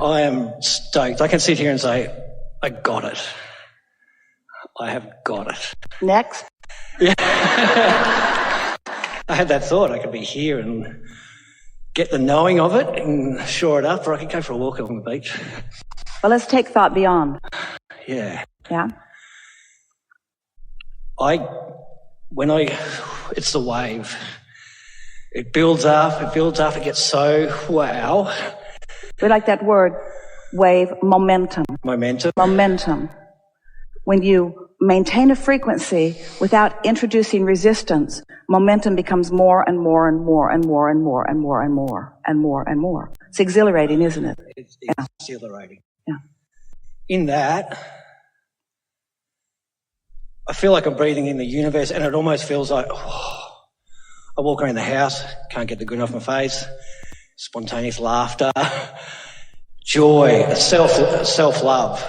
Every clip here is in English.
I am stoked. I can sit here and say, I got it. I have got it. Next. Yeah. I had that thought I could be here and get the knowing of it and shore it up, or I could go for a walk along the beach. Well, let's take thought beyond. Yeah. Yeah? It's the wave. It builds up, it gets so wow. We like that word, wave, momentum. Momentum. Momentum. When you maintain a frequency without introducing resistance, momentum becomes more and more and more and more and more and more and more and more and more. It's exhilarating, isn't it? It's exhilarating. Yeah. In that, I feel like I'm breathing in the universe, and it almost feels like, I walk around the house, can't get the grin off my face, spontaneous laughter, joy, self-love.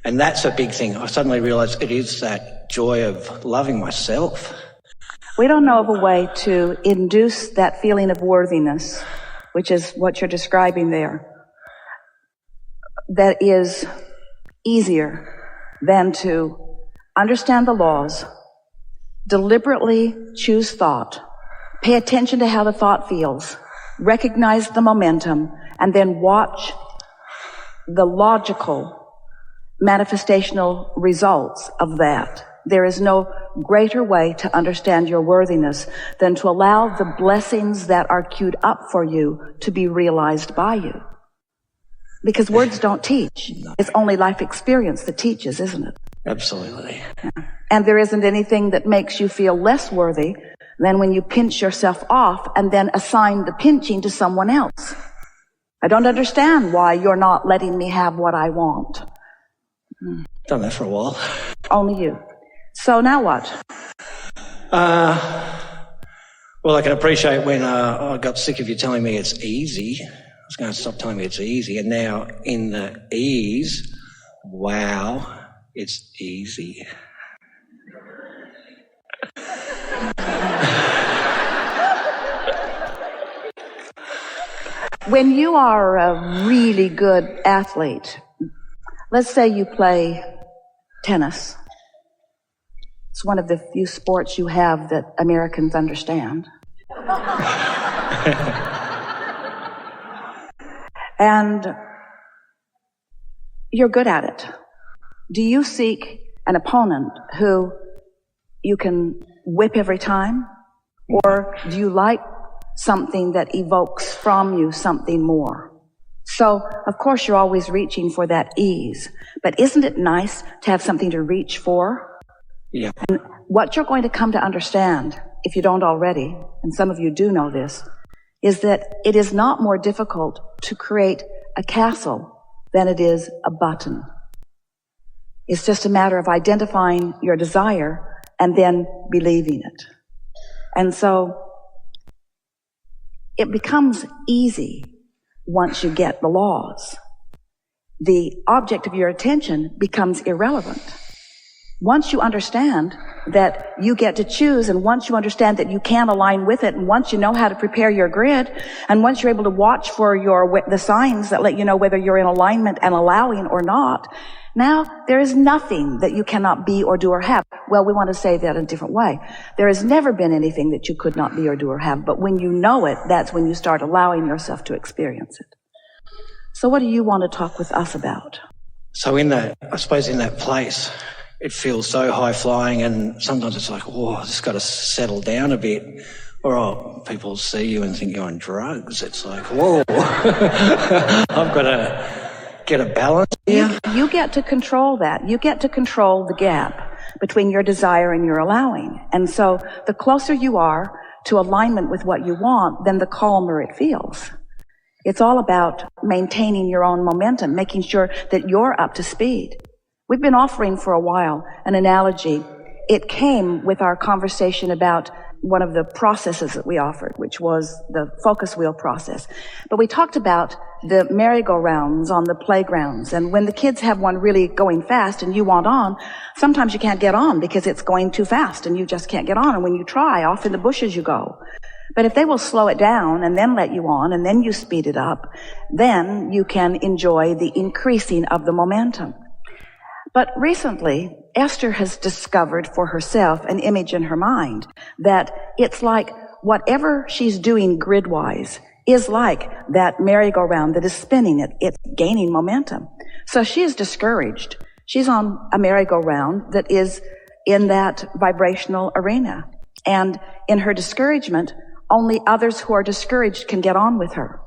And that's a big thing. I suddenly realised it is that joy of loving myself. We don't know of a way to induce that feeling of worthiness, which is what you're describing there, that is easier than to understand the laws, deliberately choose thought, pay attention to how the thought feels, recognize the momentum, and then watch the logical manifestational results of that. There is no greater way to understand your worthiness than to allow the blessings that are queued up for you to be realized by you. Because words don't teach. No. It's only life experience that teaches, isn't it? Absolutely. Yeah. And there isn't anything that makes you feel less worthy than when you pinch yourself off and then assign the pinching to someone else. I don't understand why you're not letting me have what I want. Done that for a while. Only you. So now what? Well, I can appreciate when I got sick of you telling me it's easy. I was going to stop telling me it's easy. And now in the ease, wow, it's easy. When you are a really good athlete, let's say you play tennis. It's one of the few sports you have that Americans understand. And you're good at it. Do you seek an opponent who you can whip every time? Or do you like something that evokes from you something more? So, of course, you're always reaching for that ease. But isn't it nice to have something to reach for? Yeah. And what you're going to come to understand, if you don't already, and some of you do know this, is that it is not more difficult to create a castle than it is a button. It's just a matter of identifying your desire and then believing it. And so it becomes easy once you get the laws. The object of your attention becomes irrelevant. Once you understand that you get to choose, and once you understand that you can align with it, and once you know how to prepare your grid, and once you're able to watch for the signs that let you know whether you're in alignment and allowing or not, now there is nothing that you cannot be or do or have. Well, we want to say that in a different way. There has never been anything that you could not be or do or have, but when you know it, that's when you start allowing yourself to experience it. So what do you want to talk with us about? So in that place, it feels so high flying, and sometimes it's like, whoa, I've just got to settle down a bit. Or people see you and think you're on drugs. It's like, whoa, I've got to get a balance here. You get to control that. You get to control the gap between your desire and your allowing. And so the closer you are to alignment with what you want, then the calmer it feels. It's all about maintaining your own momentum, making sure that you're up to speed. We've been offering for a while an analogy. It came with our conversation about one of the processes that we offered, which was the focus wheel process. But we talked about the merry-go-rounds on the playgrounds. And when the kids have one really going fast and you want on, sometimes you can't get on because it's going too fast and you just can't get on. And when you try, off in the bushes you go. But if they will slow it down and then let you on and then you speed it up, then you can enjoy the increasing of the momentum. But recently, Esther has discovered for herself an image in her mind that it's like whatever she's doing grid-wise is like that merry-go-round that is spinning it. It's gaining momentum. So she is discouraged. She's on a merry-go-round that is in that vibrational arena. And in her discouragement, only others who are discouraged can get on with her.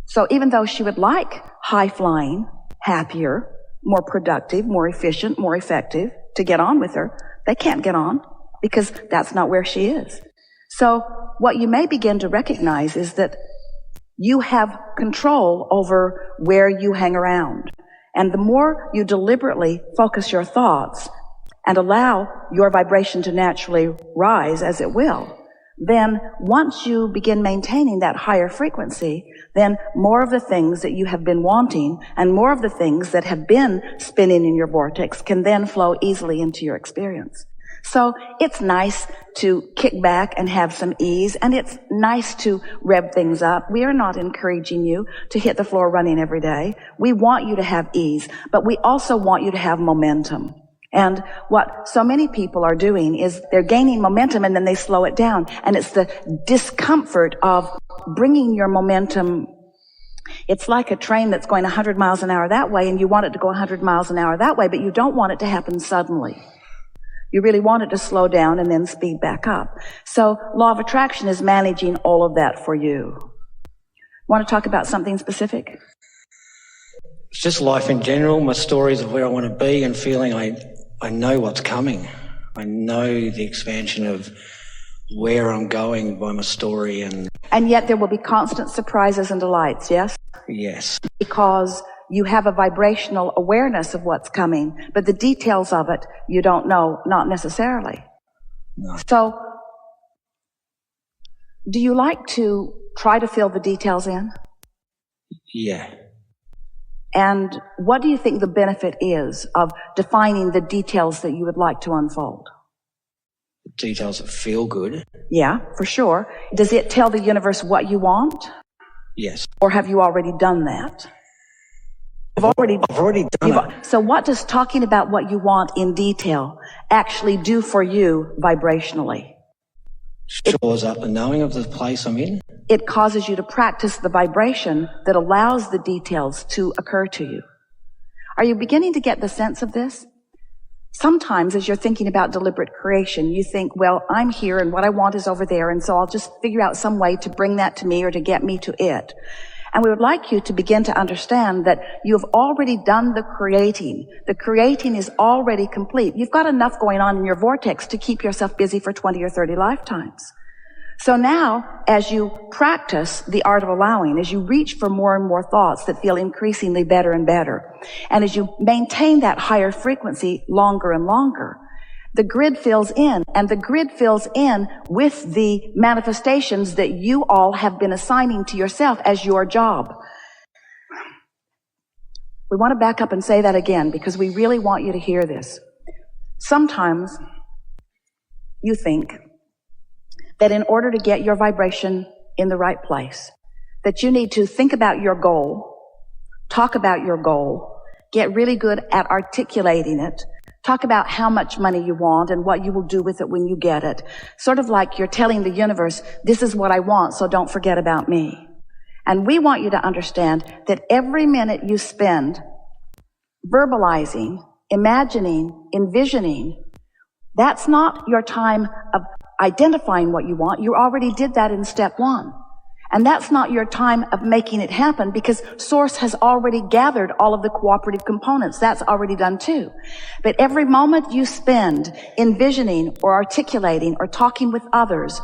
So even though she would like high-flying, happier, more productive, more efficient, more effective to get on with her, they can't get on because that's not where she is. So what you may begin to recognize is that you have control over where you hang around. And the more you deliberately focus your thoughts and allow your vibration to naturally rise, as it will, then once you begin maintaining that higher frequency, then more of the things that you have been wanting and more of the things that have been spinning in your vortex can then flow easily into your experience. So it's nice to kick back and have some ease, and it's nice to rev things up. We are not encouraging you to hit the floor running every day. We want you to have ease, but we also want you to have momentum. And what so many people are doing is they're gaining momentum and then they slow it down. And it's the discomfort of bringing your momentum. It's like a train that's going 100 miles an hour that way and you want it to go 100 miles an hour that way, but you don't want it to happen suddenly. You really want it to slow down and then speed back up. So law of attraction is managing all of that for you. Want to talk about something specific? It's just life in general, my stories of where I want to be and feeling I know what's coming. I know the expansion of where I'm going by my story. And yet there will be constant surprises and delights, yes? Yes. Because you have a vibrational awareness of what's coming, but the details of it you don't know, not necessarily. No. So, do you like to try to fill the details in? Yeah. And what do you think the benefit is of defining the details that you would like to unfold? Details that feel good. Yeah, for sure. Does it tell the universe what you want? Yes. Or have you already done that? I've already done it. So what does talking about what you want in detail actually do for you vibrationally? Shores up the knowing of the place I'm in. It causes you to practice the vibration that allows the details to occur to you. Are you beginning to get the sense of this? Sometimes as you're thinking about deliberate creation, you think, well, I'm here and what I want is over there, and so I'll just figure out some way to bring that to me or to get me to it. And we would like you to begin to understand that you have already done the creating. The creating is already complete. You've got enough going on in your vortex to keep yourself busy for 20 or 30 lifetimes. So now, as you practice the art of allowing, as you reach for more and more thoughts that feel increasingly better and better, and as you maintain that higher frequency longer and longer, the grid fills in, and the grid fills in with the manifestations that you all have been assigning to yourself as your job. We want to back up and say that again because we really want you to hear this. Sometimes you think that in order to get your vibration in the right place, that you need to think about your goal, talk about your goal, get really good at articulating it, talk about how much money you want and what you will do with it when you get it. Sort of like you're telling the universe, this is what I want, so don't forget about me. And we want you to understand that every minute you spend verbalizing, imagining, envisioning, that's not your time of identifying what you want. You already did that in step one. And that's not your time of making it happen because Source has already gathered all of the cooperative components. That's already done too. But every moment you spend envisioning or articulating or talking with others,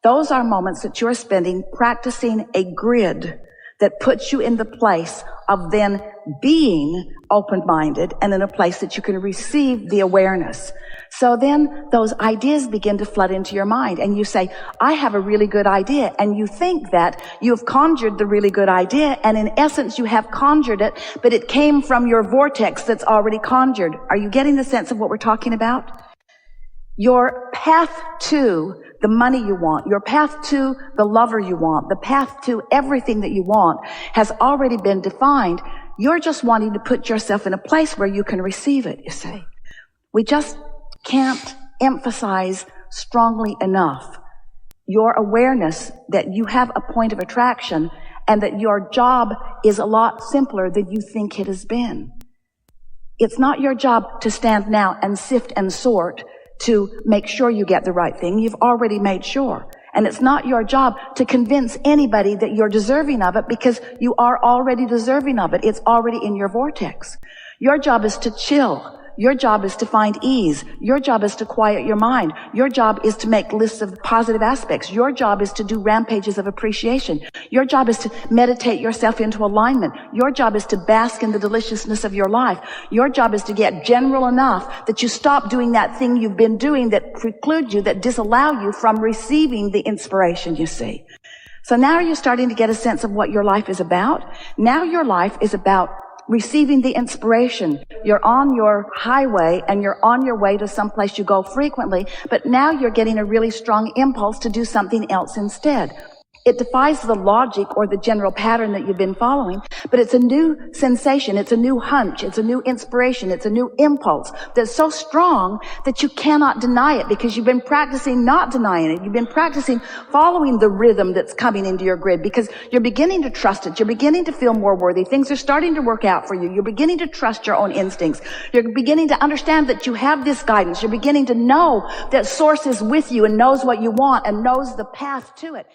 those are moments that you're spending practicing a grid that puts you in the place of then being open-minded and in a place that you can receive the awareness. So then those ideas begin to flood into your mind and you say, I have a really good idea. And you think that you have conjured the really good idea. And in essence, you have conjured it, but it came from your vortex that's already conjured. Are you getting the sense of what we're talking about? Your path to the money you want, your path to the lover you want, the path to everything that you want has already been defined. You're just wanting to put yourself in a place where you can receive it, you see. We just can't emphasize strongly enough your awareness that you have a point of attraction and that your job is a lot simpler than you think it has been. It's not your job to stand now and sift and sort to make sure you get the right thing. You've already made sure. And it's not your job to convince anybody that you're deserving of it, because you are already deserving of it. It's already in your vortex. Your job is to chill. Your job is to find ease. Your job is to quiet your mind. Your job is to make lists of positive aspects. Your job is to do rampages of appreciation. Your job is to meditate yourself into alignment. Your job is to bask in the deliciousness of your life. Your job is to get general enough that you stop doing that thing you've been doing that precludes you, that disallow you from receiving the inspiration you see. So now you're starting to get a sense of what your life is about. Now your life is about receiving the inspiration. You're on your highway and you're on your way to someplace you go frequently, but now you're getting a really strong impulse to do something else instead. It defies the logic or the general pattern that you've been following, but it's a new sensation, it's a new hunch, it's a new inspiration, it's a new impulse that's so strong that you cannot deny it, because you've been practicing not denying it. You've been practicing following the rhythm that's coming into your grid, because you're beginning to trust it. You're beginning to feel more worthy. Things are starting to work out for you. You're beginning to trust your own instincts. You're beginning to understand that you have this guidance. You're beginning to know that Source is with you and knows what you want and knows the path to it.